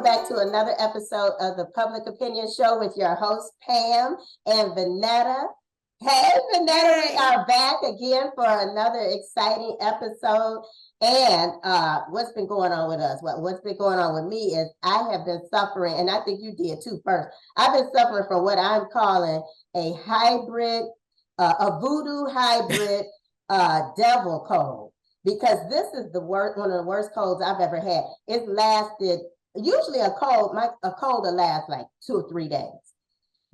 back to another episode of the Public Opinion Show with your host, Pam and Vanetta. Hey, Vanetta, we are back again for another exciting episode. And what's been going on with us? What's been going on with me is I have been suffering, and I think you did too first. I've been suffering from what I'm calling a hybrid, a voodoo hybrid devil cold. Because this is one of the worst colds I've ever had. It lasted, usually a cold will last like 2 or 3 days.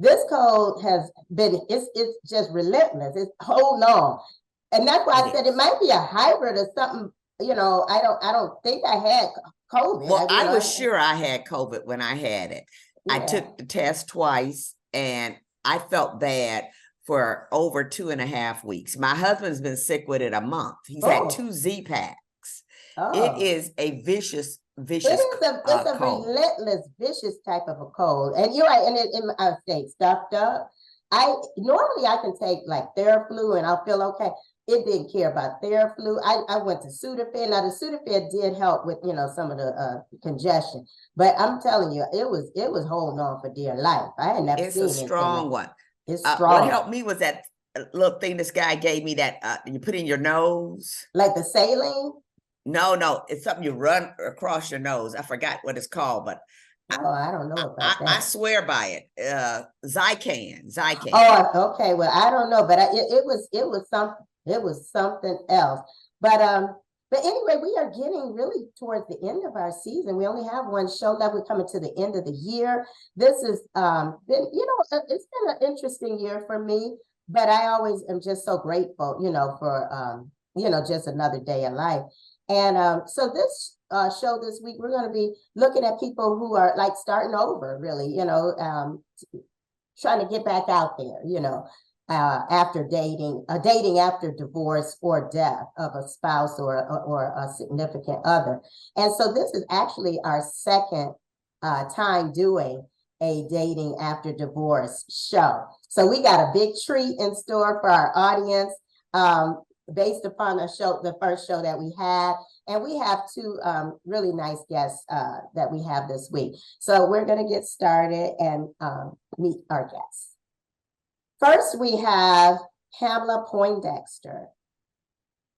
This cold has been, it's just relentless. It's holding on. And that's why I said it might be a hybrid or something. You know, I don't think I had COVID. Well, I was sure I had COVID when I had it. Yeah. I took the test twice and I felt bad for over 2.5 weeks. My husband's been sick with it a month. He's had 2 Z-Packs. It is a vicious it's a relentless, vicious type of a cold. And you're right, and I stay stuffed up. Normally I can take like Theraflu and I'll feel okay. It didn't care about Theraflu. I went to Sudafed. Now the Sudafed did help with, you know, some of the congestion, but I'm telling you, it was holding on for dear life. I had never seen it. It's a strong one. It's strong. What helped me was that little thing this guy gave me that you put in your nose. Like the saline? No, it's something you run across your nose. I forgot what it's called, but I don't know about that. I swear by it. Zicam. Oh, okay. Well, I don't know, but it was something else. But anyway, we are getting really towards the end of our season. We only have one show left. We're coming to the end of the year. This has been, you know, it's been an interesting year for me, but I always am just so grateful, you know, for, you know, just another day in life. And so this show this week, we're going to be looking at people who are like starting over, really, you know, trying to get back out there, you know. After dating after divorce or death of a spouse or a significant other. And so this is actually our second time doing a dating after divorce show. So we got a big treat in store for our audience based upon the first show that we had. And we have 2 really nice guests that we have this week. So we're going to get started and meet our guests. First, we have Pamela Poindexter.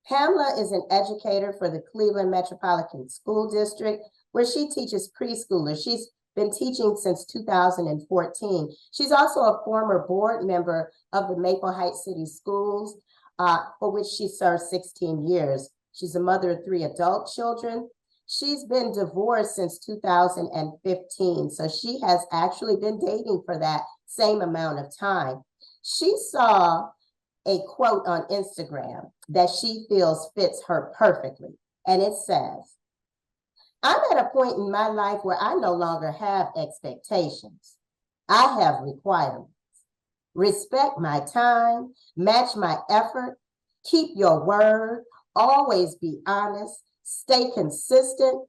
Pamela is an educator for the Cleveland Metropolitan School District, where she teaches preschoolers. She's been teaching since 2014. She's also a former board member of the Maple Heights City Schools, for which she served 16 years. She's a mother of 3 adult children. She's been divorced since 2015, so she has actually been dating for that same amount of time. She saw a quote on Instagram that she feels fits her perfectly. And it says, "I'm at a point in my life where I no longer have expectations. I have requirements. Respect my time, match my effort, keep your word, always be honest, stay consistent.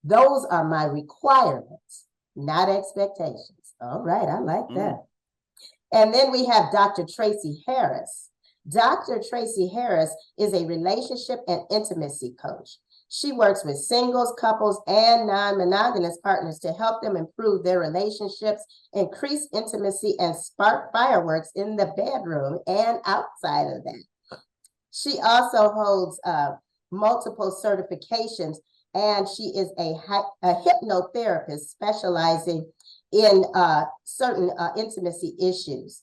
Those are my requirements, not expectations." All right, I like that. And then we have Dr. Tracy Harris. Dr. Tracy Harris is a relationship and intimacy coach. She works with singles, couples, and non-monogamous partners to help them improve their relationships, increase intimacy, and spark fireworks in the bedroom and outside of that. She also holds multiple certifications, and she is a hypnotherapist specializing in certain intimacy issues.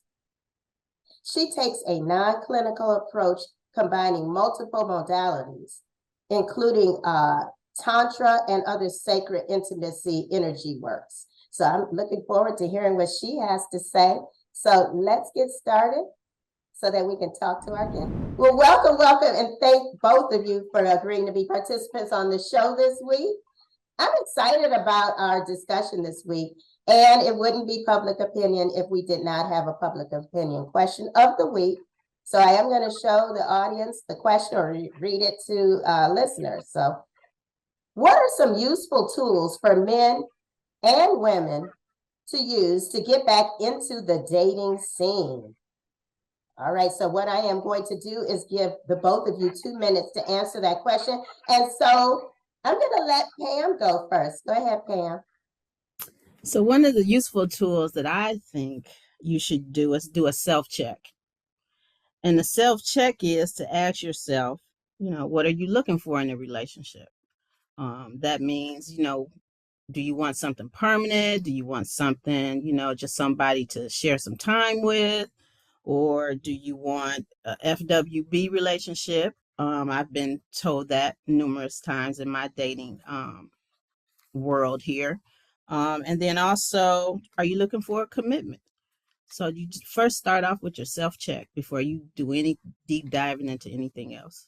She takes a non-clinical approach combining multiple modalities, including Tantra and other sacred intimacy energy works. So I'm looking forward to hearing what she has to say. So let's get started so that we can talk to our guest. Well, welcome, and thank both of you for agreeing to be participants on the show this week. I'm excited about our discussion this week, and it wouldn't be public opinion if we did not have a public opinion question of the week. So I am going to show the audience the question or read it to listeners. So what are some useful tools for men and women to use to get back into the dating scene? All right, so what I am going to do is give the both of you 2 minutes to answer that question. And so I'm going to let Pam go first. Go ahead, Pam. So one of the useful tools that I think you should do is do a self-check. And the self-check is to ask yourself, what are you looking for in a relationship? That means, do you want something permanent? Do you want something, just somebody to share some time with? Or do you want a FWB relationship? I've been told that numerous times in my dating world here. And then also, are you looking for a commitment? So you first start off with your self-check before you do any deep diving into anything else.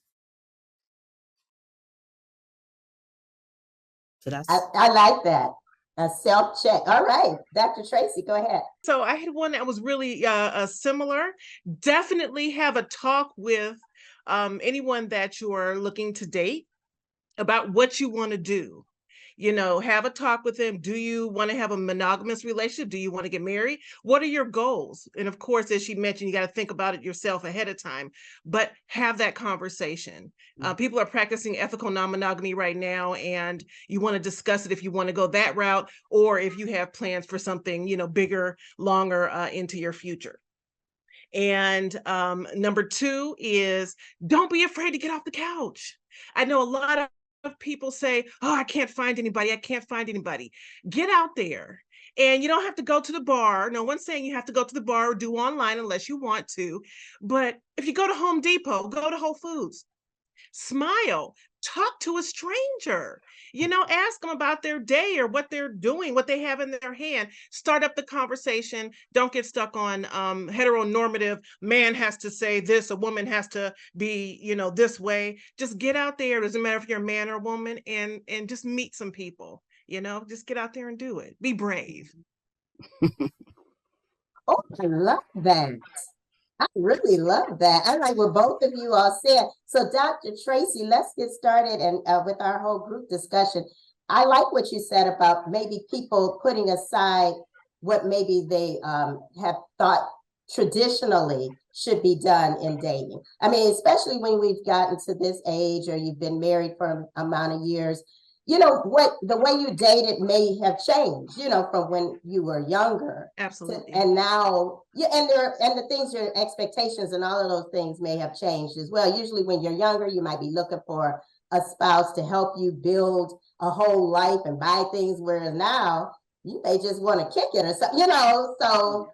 So I like that. A self-check. All right, Dr. Tracy, go ahead. So I had one that was really similar. Definitely have a talk with anyone that you are looking to date about what you want to do. Have a talk with them. Do you want to have a monogamous relationship? Do you want to get married? What are your goals? And of course, as she mentioned, you got to think about it yourself ahead of time, but have that conversation. People are practicing ethical non-monogamy right now, and you want to discuss it if you want to go that route, or if you have plans for something, bigger, longer into your future. And number 2 is don't be afraid to get off the couch. I know a lot of people say, oh, I can't find anybody. I can't find anybody. Get out there. And you don't have to go to the bar. No one's saying you have to go to the bar or do online unless you want to. But if you go to Home Depot, go to Whole Foods, smile, talk to a stranger, ask them about their day or what they're doing, what they have in their hand. Start up the conversation. Don't get stuck on heteronormative. Man has to say this, a woman has to be, this way. Just get out there. It doesn't matter if you're a man or a woman, and just meet some people. Just get out there and do it. Be brave. Oh, I love that. I really love that. I like what both of you all said. So Dr. Tracy, let's get started and with our whole group discussion. I like what you said about maybe people putting aside what maybe they have thought traditionally should be done in dating. I mean, especially when we've gotten to this age or you've been married for an amount of years, what the way you dated may have changed, from when you were younger. Absolutely. And now, and the things, your expectations and all of those things may have changed as well. Usually when you're younger, you might be looking for a spouse to help you build a whole life and buy things, whereas now you may just want to kick it or something, so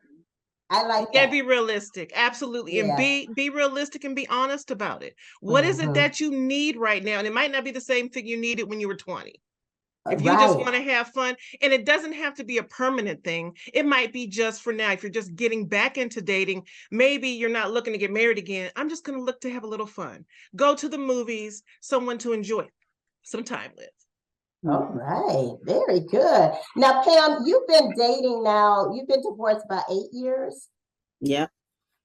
I like that. Be realistic. Absolutely. Yeah. And be realistic and be honest about it. What is it that you need right now? And it might not be the same thing you needed when you were 20. If you just want to have fun, and it doesn't have to be a permanent thing. It might be just for now. If you're just getting back into dating, maybe you're not looking to get married again. I'm just going to look to have a little fun. Go to the movies, someone to enjoy some time with. All right. Very good. Now, Pam, you've been dating now. You've been divorced about 8 years? Yeah.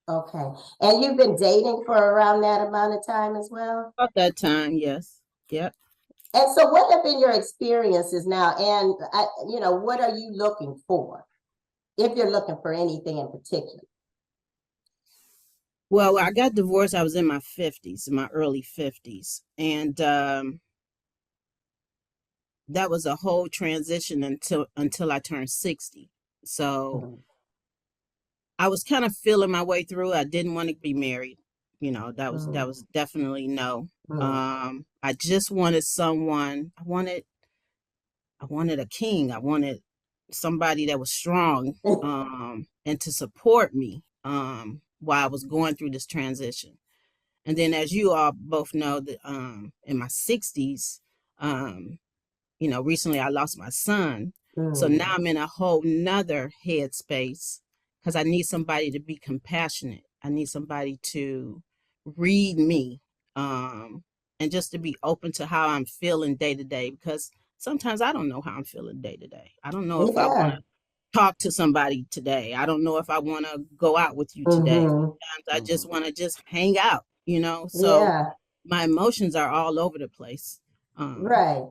Okay. And you've been dating for around that amount of time as well? About that time, yes. Yep. And so what have been your experiences now? And, what are you looking for? If you're looking for anything in particular. Well, I got divorced. I was in my 50s, in my early 50s. And that was a whole transition until I turned 60. So I was kind of feeling my way through. I didn't want to be married. That was definitely no. I just wanted someone. I wanted a king. I wanted somebody that was strong and to support me while I was going through this transition. And then, as you all both know, that in my 60s, recently I lost my son. So now I'm in a whole nother headspace because I need somebody to be compassionate. I need somebody to read me and just to be open to how I'm feeling day to day, because sometimes I don't know how I'm feeling day to day. I don't know if I want to talk to somebody today. I don't know if I want to go out with you today. Sometimes I just want to just hang out, so my emotions are all over the place. Right.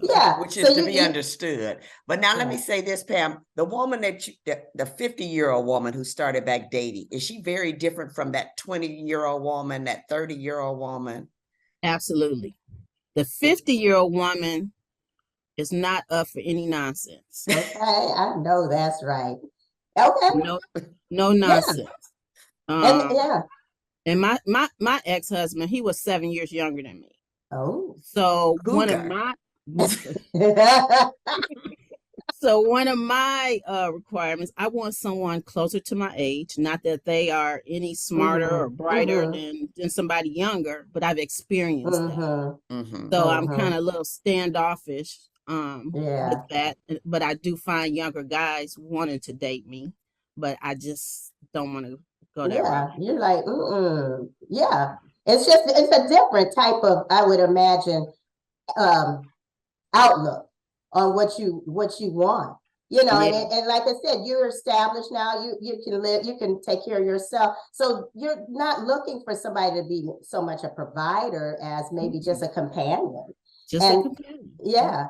Yeah. Which is to be understood. But now let me say this, Pam, the woman the 50-year-old woman who started back dating, is she very different from that 20-year-old woman, that 30-year-old woman? Absolutely. The 50-year-old woman is not up for any nonsense. Okay, I know that's right. Okay. No nonsense. And yeah. And my ex-husband, he was 7 years younger than me. Oh. So one of my requirements, I want someone closer to my age. Not that they are any smarter or brighter than somebody younger, but I've experienced that. So I'm kind of a little standoffish with that. But I do find younger guys wanting to date me, but I just don't want to go that route. You're like, yeah. It's a different type of, I would imagine, outlook on what you want. And like I said, you're established now. You can live, you can take care of yourself. So you're not looking for somebody to be so much a provider as maybe just a companion. A companion. Yeah.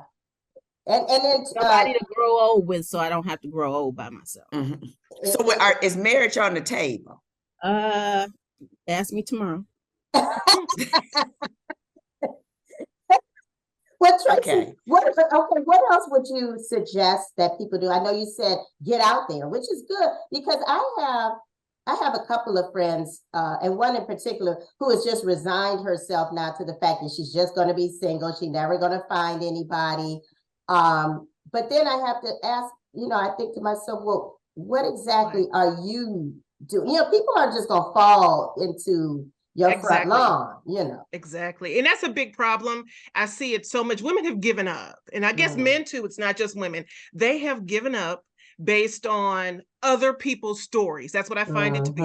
And then somebody to grow old with, so I don't have to grow old by myself. So is marriage on the table? Ask me tomorrow. Well, Tracy, what else would you suggest that people do? I know you said get out there, which is good, because I have a couple of friends, and one in particular who has just resigned herself now to the fact that she's just going to be single. She's never going to find anybody. But then I have to ask, I think to myself, well, what exactly are you doing? People aren't just going to fall into your front lawn, Exactly. And that's a big problem. I see it so much. Women have given up. And I guess men too, it's not just women. They have given up based on other people's stories. That's what I find it to be.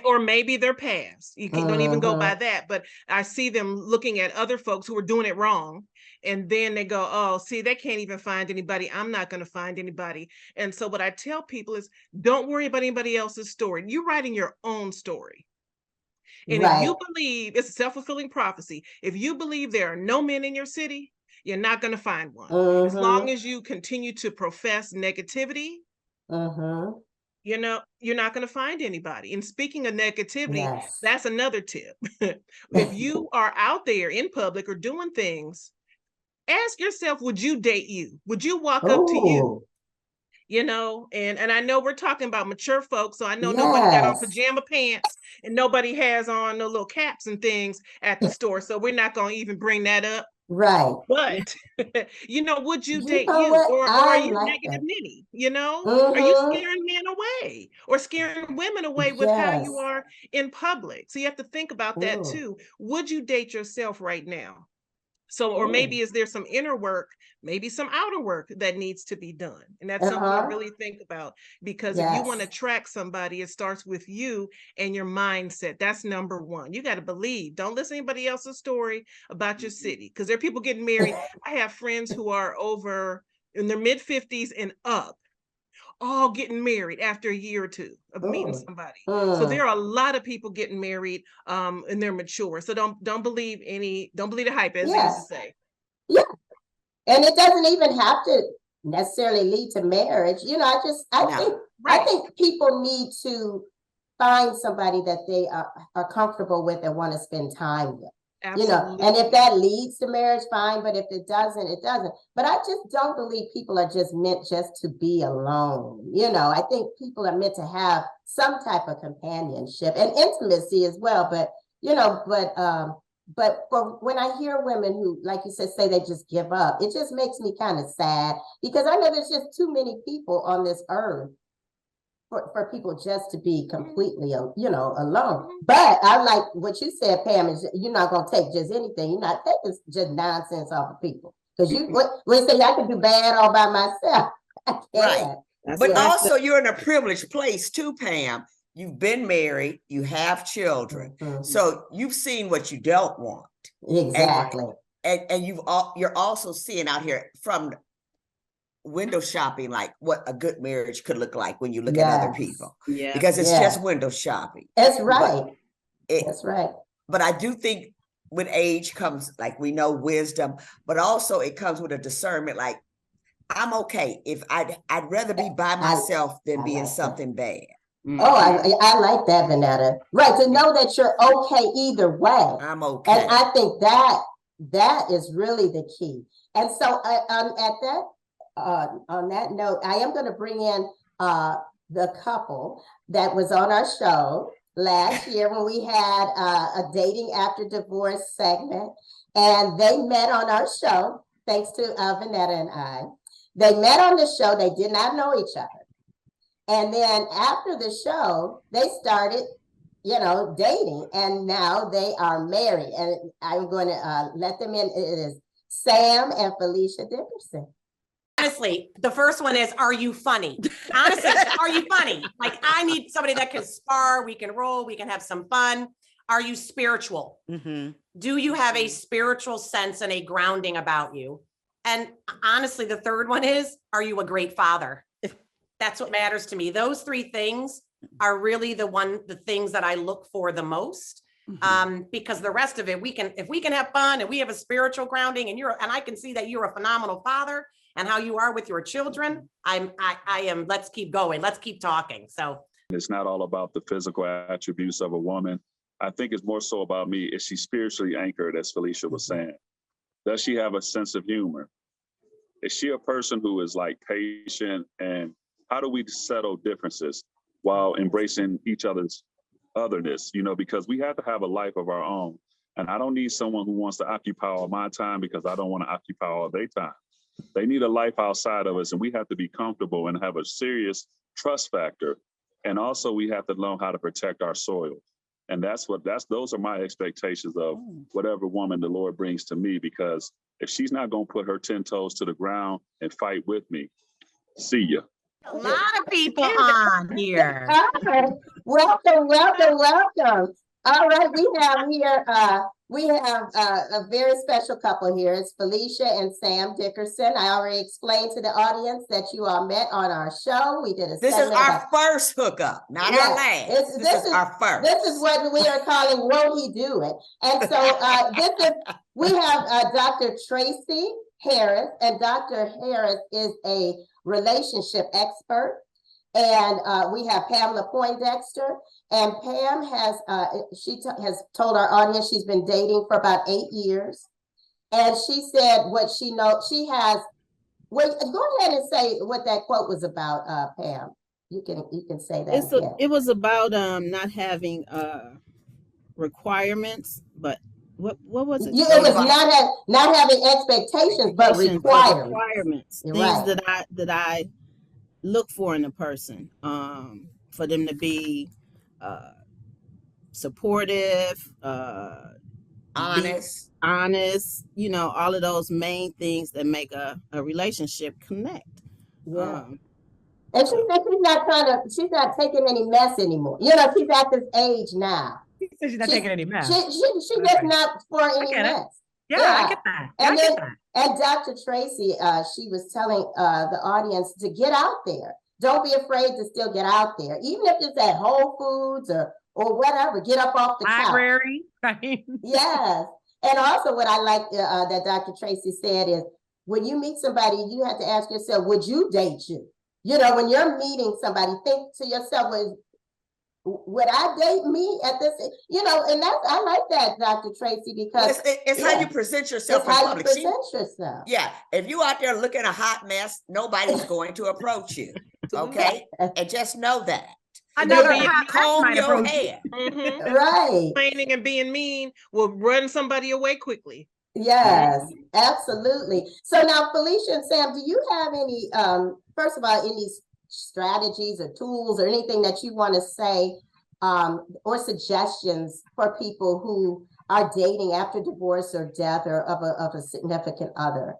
Or maybe their past. You don't even go by that. But I see them looking at other folks who are doing it wrong. And then they go, oh, see, they can't even find anybody. I'm not going to find anybody. And so what I tell people is, don't worry about anybody else's story. You're writing your own story. And if you believe, it's a self-fulfilling prophecy, if you believe there are no men in your city, you're not going to find one. As long as you continue to profess negativity, you're not going to find anybody. And speaking of negativity, that's another tip. If you are out there in public or doing things, ask yourself, would you date you? Would you walk up to you? And I know we're talking about mature folks, so I know nobody got on pajama pants and nobody has on no little caps and things at the store, so we're not going to even bring that up. Right. But, would you date you? Or are you negative Nitty? Are you scaring men away or scaring women away with how you are in public? So you have to think about that too. Would you date yourself right now? So, or maybe is there some inner work, maybe some outer work that needs to be done? And that's something to really think about, because if you want to track somebody, it starts with you and your mindset. That's number one. You got to believe. Don't listen to anybody else's story about your city, because there are people getting married. I have friends who are over in their mid-50s and up, all getting married after a year or two of meeting somebody. So there are a lot of people getting married and they're mature. So don't believe the hype, as they used to say. Yeah. And it doesn't even have to necessarily lead to marriage. I think people need to find somebody that they are comfortable with and want to spend time with. Absolutely. And if that leads to marriage, fine. But if it doesn't, it doesn't. But I just don't believe people are just meant just to be alone. I think people are meant to have some type of companionship and intimacy as well. But for when I hear women who, like you said, say they just give up, it just makes me kind of sad, because I know there's just too many people on this earth for people just to be completely, alone. But I like what you said, Pam, is you're not going to take just anything. You're not taking just nonsense off of people. Because when say I can do bad all by myself. I can't. Right. But also you're in a privileged place too, Pam. You've been married, you have children. So you've seen what you don't want. Exactly. And you're also seeing out here from window shopping, like what a good marriage could look like when you look at other people, because it's just window shopping. That's right. That's right. But I do think with age comes, like, we know, wisdom, but also it comes with a discernment. Like, I'm okay if I'd rather be by myself than be in something bad. Oh, I like that, Vanetta. Right, to know that you're okay either way. I'm okay. And I think that is really the key. And so on that note, I am going to bring in the couple that was on our show last year when we had a dating after divorce segment, and they met on our show thanks to Vanetta and I. They met on the show. They did not know each other. And then after the show, they started, dating, and now they are married. And I'm going to let them in. It is Sam and Felicia Dickerson. Honestly, the first one is, are you funny? Honestly, are you funny? Like, I need somebody that can spar, we can roll, we can have some fun. Are you spiritual? Mm-hmm. Do you have a spiritual sense and a grounding about you? And honestly, the third one is, are you a great father? That's what matters to me. Those three things are really the things that I look for the most. Because the rest of it, if we can have fun and we have a spiritual grounding and I can see that you're a phenomenal father and how you are with your children, I am, let's keep going. Let's keep talking. So it's not all about the physical attributes of a woman. I think it's more so about me. Is she spiritually anchored, as Felicia was saying? Does she have a sense of humor? Is she a person who is like patient? And how do we settle differences while embracing each other's otherness? Because we have to have a life of our own. And I don't need someone who wants to occupy all my time because I don't want to occupy all their time. They need a life outside of us, and we have to be comfortable and have a serious trust factor. And also we have to learn how to protect our soil. And those are my expectations of whatever woman the Lord brings to me, because if she's not going to put her 10 toes to the ground and fight with me, see ya. A lot of people on here. Welcome. All right, we have a very special couple here. It's Felicia and Sam Dickerson. I already explained to the audience that you all met on our show. We did This is our first hookup, not our last. This is our first. This is what we are calling Won't He Do It? And so we have Dr. Tracy Harris, and Dr. Harris is a relationship expert. And we have Pamela Poindexter, and Pam has has told our audience she's been dating for about 8 years, and she said what she knows. She has. Well, go ahead and say what that quote was about, Pam. You can say that. It was about not having requirements, but what was it? It was not having expectations, but requirements. Things that I look for in a person, for them to be supportive, honest, all of those main things that make a relationship connect. Yeah. And she said she's not taking any mess anymore. She's at this age now. She's not taking any mess. She's just not for any mess. Yeah, I get that. And Dr. Tracy, she was telling the audience to get out there. Don't be afraid to still get out there. Even if it's at Whole Foods or whatever, get up off the library. Right? Yes. And also what I like that Dr. Tracy said is, when you meet somebody, you have to ask yourself, would you date you? When you're meeting somebody, think to yourself, would I date me at this? And I like that, Dr. Tracy, because it's how you present yourself in public. Yourself. Yeah, if you out there looking a hot mess, nobody's going to approach you. Okay, and just know that. Another comb your hair. Mm-hmm. Right. Complaining and being mean will run somebody away quickly. Yes, absolutely. So now, Felicia and Sam, do you have any? First of all, any strategies or tools or anything that you want to say or suggestions for people who are dating after divorce or death or of a significant other?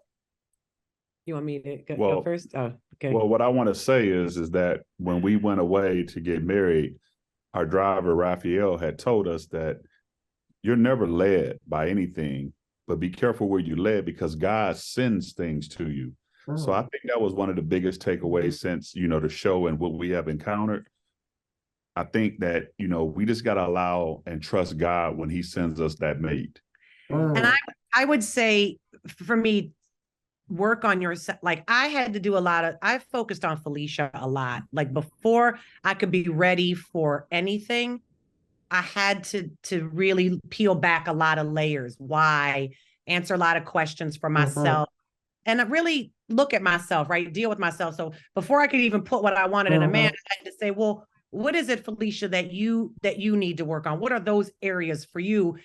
You want me to go first? Oh, okay. Well, what I want to say is that when we went away to get married, our driver, Raphael, had told us that you're never led by anything, but be careful where you're led, because God sends things to you. So I think that was one of the biggest takeaways since, the show and what we have encountered. I think that, we just got to allow and trust God when he sends us that mate. And I would say, for me, work on yourself. Like, I had to do I focused on Felicia a lot. Like, before I could be ready for anything, I had to really peel back a lot of layers. Why? Answer a lot of questions for myself. and really look at myself, right? Deal with myself. So before I could even put what I wanted in a man, I had to say, well, what is it, Felicia, that you need to work on? What are those areas for you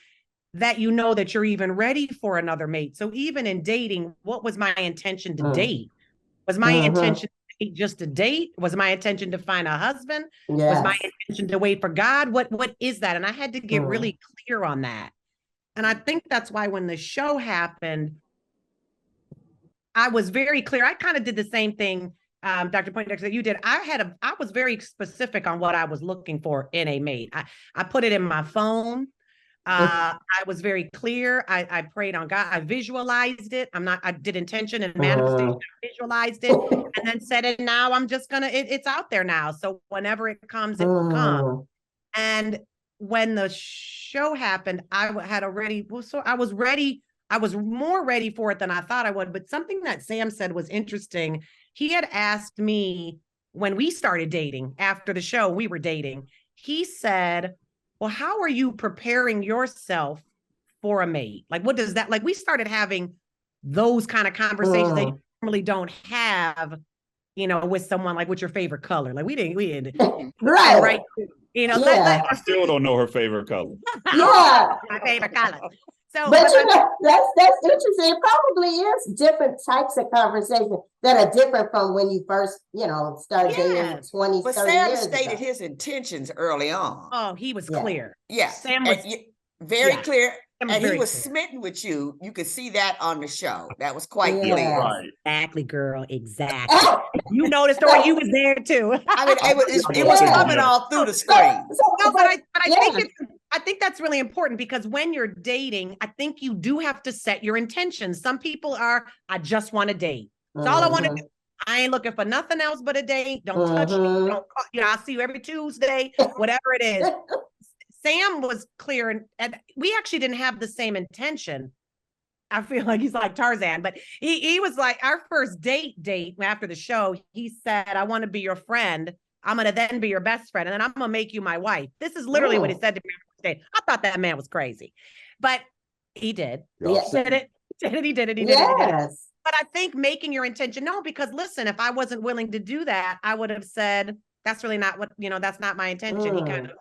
that you know that you're even ready for another mate? So even in dating, what was my intention to date? Was my intention to date just to date? Was my intention to find a husband? Was my intention to wait for God? What is that? And I had to get really clear on that. And I think that's why when the show happened, I was very clear. I kind of did the same thing, Dr. Poindexter, that you did. I was very specific on what I was looking for in a mate. I put it in my phone. I was very clear. I prayed on God. I visualized it. I did intention and manifestation. I visualized it and then said it. Now I'm just gonna, it's out there now. So whenever it comes, it will come. And when the show happened, I had already, so I was ready. I was more ready for it than I thought I would. But something that Sam said was interesting. He had asked me when we started dating after the show, we were dating. He said, well, how are you preparing yourself for a mate? Like, what does that, like, we started having those kind of conversations that you normally don't have, you know, with someone, like, what's your favorite color? Like, we didn't right. You know, I still don't know her favorite color. My favorite color. So, but you know, that's interesting. It probably is different types of conversations that are different from when you first, you know, started dating 20, but 30 Sam years stated ago. his intentions early on. Oh, he was clear. Yeah. Sam was very clear. And he was clear. smitten with you. You could see that on the show. That was quite clear. Right. Exactly, girl. Exactly. You know the story. You was there too. I mean, it was coming all through the screen. No, but I think that's really important, because when you're dating, I think you do have to set your intentions. Some people are, I just want to date. That's all I want to do. I ain't looking for nothing else but a date. Don't touch me. Don't, you know, I'll see you every Tuesday, whatever it is. Sam was clear, and we actually didn't have the same intention. I feel like he's like Tarzan, but he was like, our first date after the show, he said, I want to be your friend. I'm going to then be your best friend. And then I'm going to make you my wife. This is literally what he said to me on stage. I thought that man was crazy, but he did. He did it. He did it. But I think making your intention, no, because listen, if I wasn't willing to do that, I would have said, that's really not what, you know, that's not my intention. He kind of,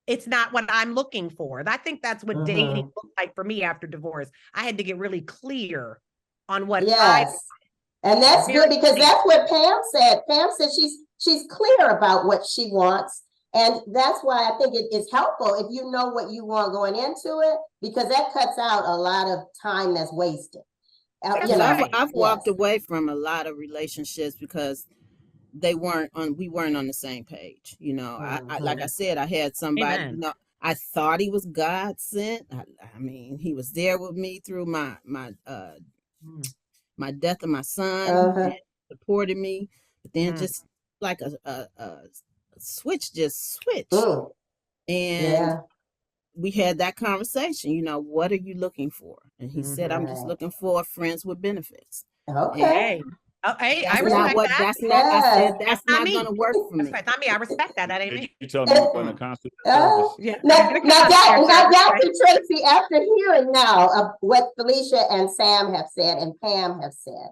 it's not what I'm looking for. I think that's what dating looked like for me after divorce. I had to get really clear on what and that's good, because that's what Pam said. Pam said she's clear about what she wants. And that's why I think it is helpful if you know what you want going into it, because that cuts out a lot of time that's wasted. You know, I've walked away from a lot of relationships because we weren't on the same page. You know, I like I said, I had somebody, you know, I thought he was God sent. I mean, he was there with me through my death of my son, supported me, but then just like a switch just switched. And we had that conversation, you know, what are you looking for? And he said, I'm just looking for friends with benefits. Okay. Hey, I respect that. That's not, I said, that's not going to work for me. That's not me. I respect that. That ain't me. You tell me you're going to constant service. Now, Dr. Tracy, after hearing now of what Felicia and Sam have said and Pam have said,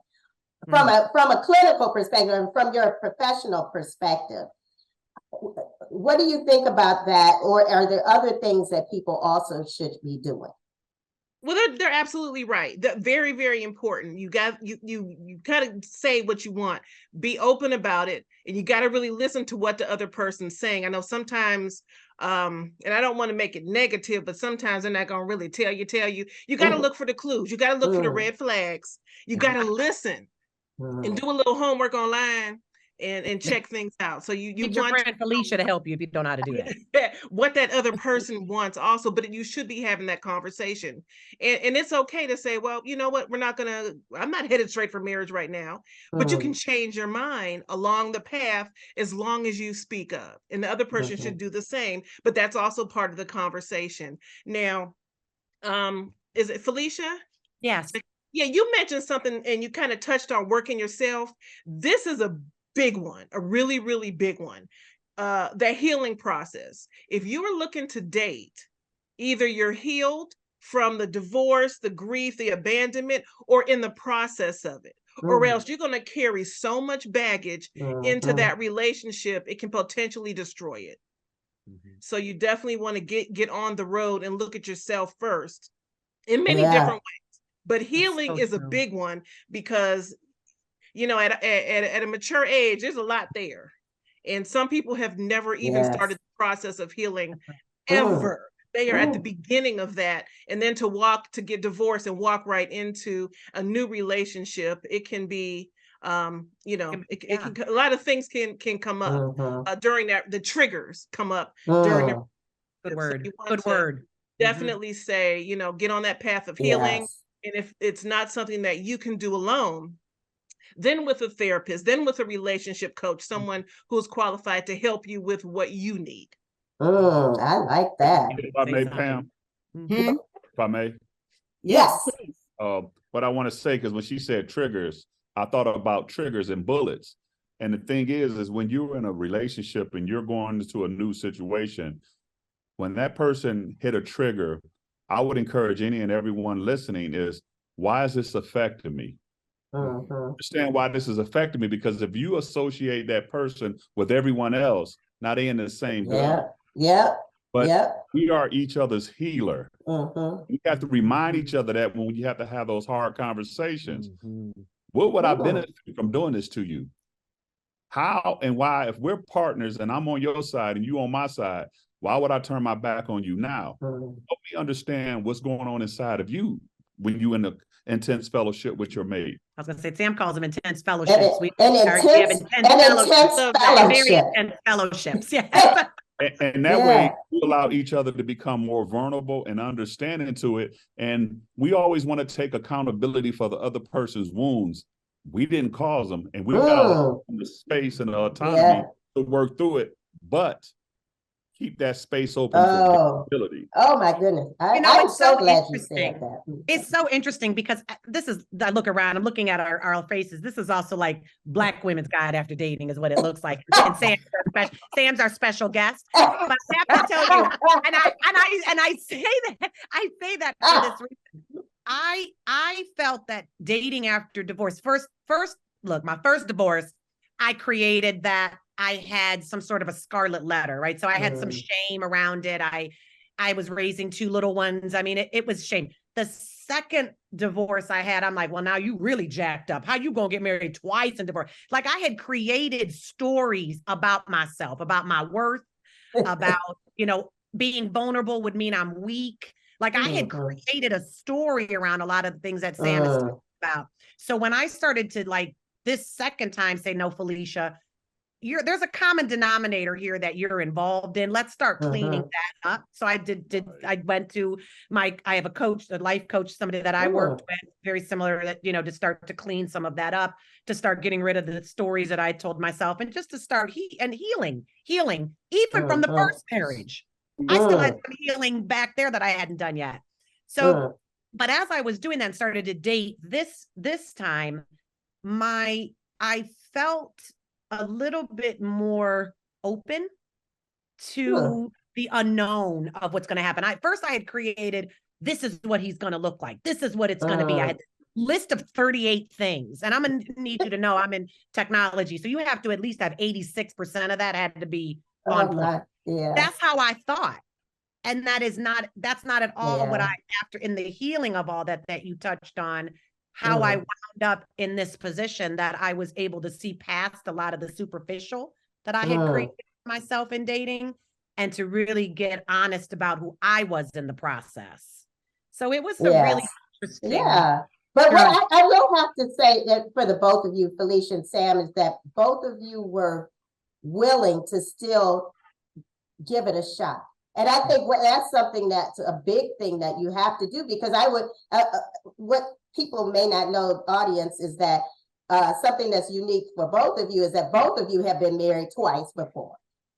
from a clinical perspective and from your professional perspective, what do you think about that? Or are there other things that people also should be doing? Well, they're absolutely right. They're very, very important. You got you gotta say what you want, be open about it, and you got to really listen to what the other person's saying. I know sometimes, and I don't want to make it negative, but sometimes they're not gonna really tell you. You got to look for the clues. You got to look for the red flags. You got to listen and do a little homework online and check things out. So you want your friend Felicia to help you if you don't know how to do that. What that other person wants also, but you should be having that conversation. And it's okay to say, well, you know what, I'm not headed straight for marriage right now, but you can change your mind along the path as long as you speak up. And the other person should do the same, but that's also part of the conversation. Now, is it Felicia? Yes. Yeah, you mentioned something and you kind of touched on working yourself. This is a big one, a really, really big one. The healing process. If you are looking to date, either you're healed from the divorce, the grief, the abandonment, or in the process of it, or else you're going to carry so much baggage into that relationship, it can potentially destroy it. So you definitely want to get on the road and look at yourself first in many different ways. But healing is a big one because, you know, at a mature age, there's a lot there. And some people have never even started the process of healing ever. They are at the beginning of that. And then to get divorced and walk right into a new relationship, it can be, you know, it can, a lot of things can come up during that. The triggers come up during the good word. So good word. Definitely say, you know, get on that path of healing. And if it's not something that you can do alone, then with a therapist, then with a relationship coach, someone who's qualified to help you with what you need. I like that. If I may, Pam, if I may. Yes. What I want to say, because when she said triggers, I thought about triggers and bullets. And the thing is when you're in a relationship and you're going into a new situation, when that person hit a trigger, I would encourage any and everyone listening is, why is this affecting me? Understand why this is affecting me, because if you associate that person with everyone else, now they in the same boat. But we are each other's healer. We have to remind each other that when you have to have those hard conversations. What would I benefit from doing this to you? How and why? If we're partners and I'm on your side and you on my side, why would I turn my back on you now? Help me understand what's going on inside of you when you in the intense fellowship with your mate. I was going to say, Sam calls them intense fellowships. We have intense fellowships. Yeah. And that way we allow each other to become more vulnerable and understanding to it. And we always want to take accountability for the other person's wounds. We didn't cause them, and we've got the space and the autonomy to work through it, but keep that space open for accountability. Oh my goodness. I'm so glad you said that. It's so interesting because I look around, I'm looking at our faces. This is also like Black Women's Guide After Dating is what it looks like. And Sam's our special guest. But I have to tell you, and I say that for this reason. I felt that dating after divorce, first, look, my first divorce, I created that I had some sort of a scarlet letter, right? So I had some shame around it. I was raising 2 little ones. I mean, it was shame. The second divorce I had, I'm like, well, now you really jacked up. How you gonna get married twice and divorce? Like I had created stories about myself, about my worth, about, you know, being vulnerable would mean I'm weak. Like I had created a story around a lot of the things that Sam is talking about. So when I started to like this second time say, no, Felicia, there's a common denominator here that you're involved in. Let's start cleaning that up. So I I went to I have a coach, a life coach, somebody that I worked with, very similar, that, you know, to start to clean some of that up, to start getting rid of the stories that I told myself, and just to start healing, even from the first marriage. I still had some healing back there that I hadn't done yet. So, but as I was doing that and started to date this time, I felt a little bit more open to the unknown of what's going to happen. First I had created, this is what he's going to look like. This is what it's going to be. I had a list of 38 things, and I'm going to need you to know I'm in technology. So you have to at least have 86% of that had to be on point. That's how I thought. And that's not at all what after in the healing of all that you touched on, how I wound up in this position, that I was able to see past a lot of the superficial that I had created myself in dating, and to really get honest about who I was in the process. So it was really interesting. Yeah. But what I will have to say that for the both of you, Felicia and Sam, is that both of you were willing to still give it a shot. And I think that's something that's a big thing that you have to do, because what people may not know, audience, is that something that's unique for both of you is that both of you have been married twice before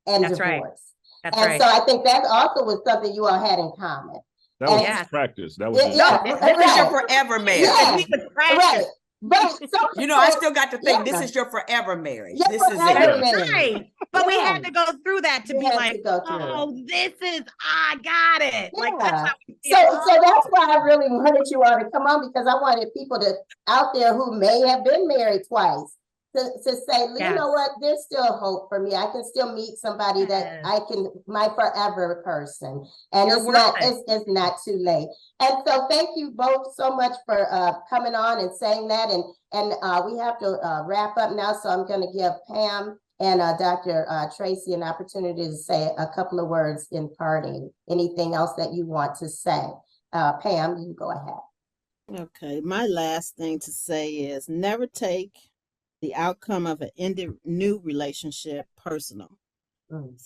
and divorced. Right. So I think that also was something you all had in common. That was practice. That was Felicia forever married. Right. But so You know, I still got to think this Yeah. is your forever marriage. Yeah, This is forever it. marriage. Right. But we had Yeah. to go through that to We be had like, to go through oh, this is, I got it. Like, that's Yeah. how we So, feel. so that's why I really wanted you all to come on, because I wanted people to out there who may have been married twice to say, you Yes. know what, there's still hope for me. I can still meet somebody that Yes. I can, my forever person, and You're it's worth not, it. it's not too late. And so, thank you both so much for coming on and saying that. And we have to wrap up now, so I'm going to give Pam and Dr. Tracy an opportunity to say a couple of words in parting. Anything else that you want to say? Pam, you can go ahead. Okay, my last thing to say is never take the outcome of a new relationship personal.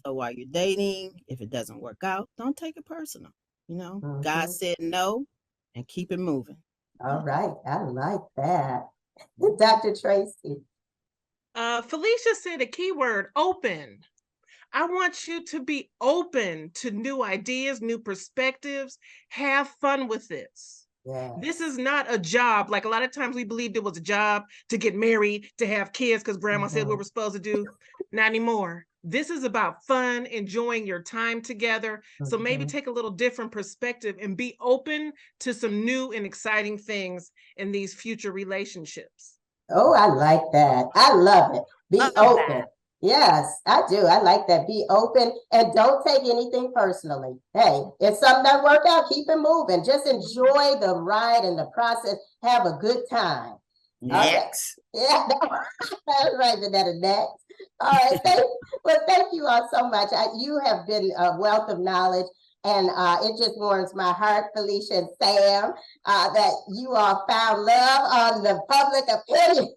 So while you're dating, if it doesn't work out, don't take it personal. You know, God said no, and keep it moving. All right, I like that. Dr. Tracy. Felicia said a key word, open. I want you to be open to new ideas, new perspectives. Have fun with this. Yeah. This is not a job. Like a lot of times we believed it was a job to get married, to have kids because grandma said we were supposed to do. Not anymore. This is about fun, enjoying your time together. So maybe take a little different perspective and be open to some new and exciting things in these future relationships. Oh, I like that. I love it. Be open. That. Yes, I do. I like that. Be open and don't take anything personally. Hey, if something doesn't work out, keep it moving. Just enjoy the ride and the process. Have a good time. Next. Okay. Yeah, that's right, Vanetta. Next. All right. Thank you all so much. You have been a wealth of knowledge. And it just warms my heart, Felicia and Sam, that you all found love on the public opinion.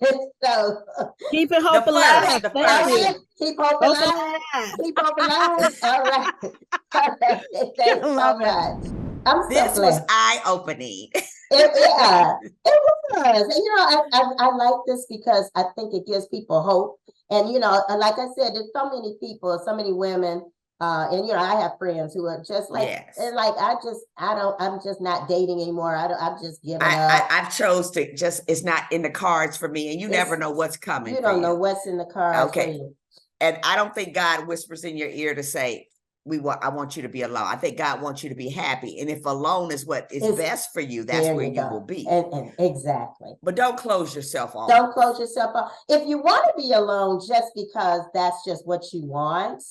So keep it hope alive. Thank you. Keep hope alive. Keep hope alive. All right. All right. Thanks so much. I'm so This glad. was eye-opening. Yeah, it was. And you know, I like this because I think it gives people hope. And you know, like I said, there's so many people, so many women. And you know, I have friends who are just like, and like, I'm just not dating anymore. I'm just giving up. I've chose to just, it's not in the cards for me, and you never know what's coming. You don't know what's in the cards. Okay. For you. And I don't think God whispers in your ear to say, I want you to be alone. I think God wants you to be happy. And if alone is what is best for you, that's where you will be. And exactly. But don't close yourself off. Don't close yourself off. If you want to be alone just because that's just what you want,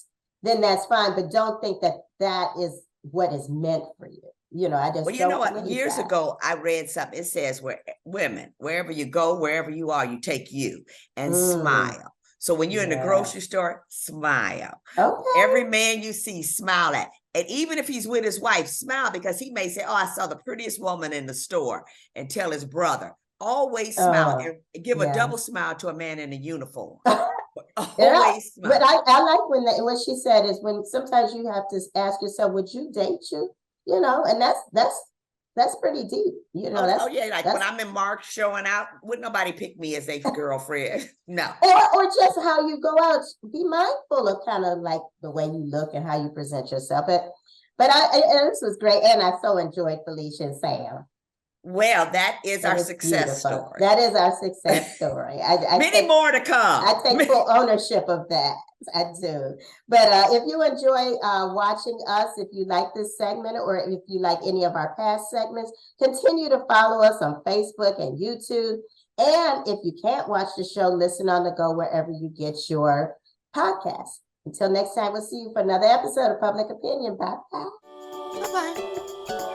then that's fine. But don't think that that is what is meant for you. You know, I just you know what? Years ago, I read something. It says, women, wherever you go, wherever you are, you take you and smile. So when you're in the grocery store, smile. Okay. Every man you see, smile at. And even if he's with his wife, smile, because he may say, oh, I saw the prettiest woman in the store, and tell his brother. Always smile and give a double smile to a man in a uniform. Always smile. But I like when she said is when sometimes you have to ask yourself, would you date you? You know, and that's pretty deep. You know, like when I'm in March showing out, wouldn't nobody pick me as a girlfriend? No. Or just how you go out. Be mindful of kind of like the way you look and how you present yourself. But this was great, and I so enjoyed Felicia and Sam. Well, that is our success story. That is our success story. Many more to come. I take full ownership of that. I do. But if you enjoy watching us, if you like this segment, or if you like any of our past segments, continue to follow us on Facebook and YouTube. And if you can't watch the show, listen on the go wherever you get your podcast. Until next time, we'll see you for another episode of Public Opinion. Bye-bye. Bye-bye.